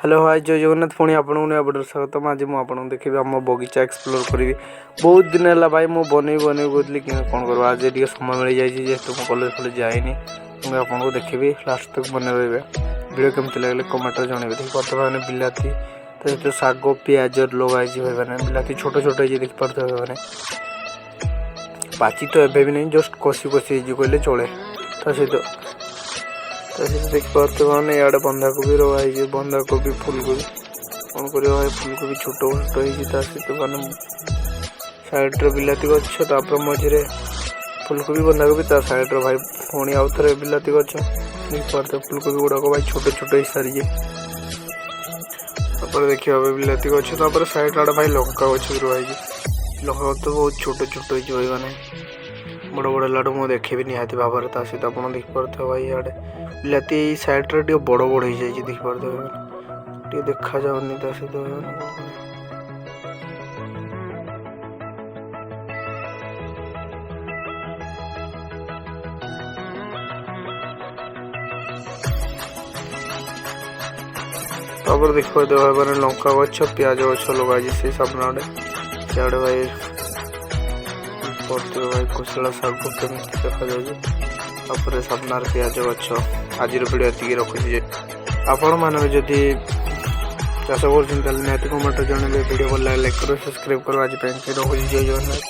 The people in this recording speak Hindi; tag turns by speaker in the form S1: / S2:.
S1: हेलो हाय जय जगन्नाथ पुणी आपको नया वीडियो स्वागत आज मुझे देखी आम बगीचा एक्सप्लोर करी बहुत दिन है भाई मुझे बनई कहली कि कौन कर आज ये समय मिल जाए जेहतु मुझे कॉलेज फॉलेज जाएनि मुझे आपको देखी लास्ट तक बनइबे वीडियो केमती लगे कमेंट जनइबे देखिए बर्तमान बिलाती तो शाग पिज लगाई भाई बिलाती छोट छोट देखिपे मैंने पाची तो एवं भी नहीं जस्ट कषि कषि कहले चले तो देखिपे मैंने इे बंधाकोबी रही बंधाकोबी फुलकोबी कौन कर फुलकोबी छोट छोट सहित मैंने साइड्रे बिलाती गच मझे फुलकोबी बंधाकोबी साइड्रे भाई पुणी आउ थे बिलाती गच देखिए फुलकोबी गुड़ाक भाई छोट छोट हो सारी देखिए बिलाती गच साइड आड़े भाई लंका गच भी रही लंका गच तो बहुत छोट छोट हो मैंने बड़ बड़ लाडू मुझे देखे निहाती भाव में सहित आप देखिपे भाई इे बिलाती सैड्रे टे बड़ बड़ हो जाए देखिपे देखा जाऊनी सहित देखिए मैंने लंका गच पिज गच लगाई से सामने आड़े सियाड़े भाई पड़े भाई कोशला शाग केमी देखा जाए सामने पिज गच आज भिडियो ये रखुच्छे आपण मैंने जदि चाष कर कमेंट जनइबे वीडियो भल लाइक करो सब्सक्राइब करो आज रखुच्छे जय जगन्नाथ।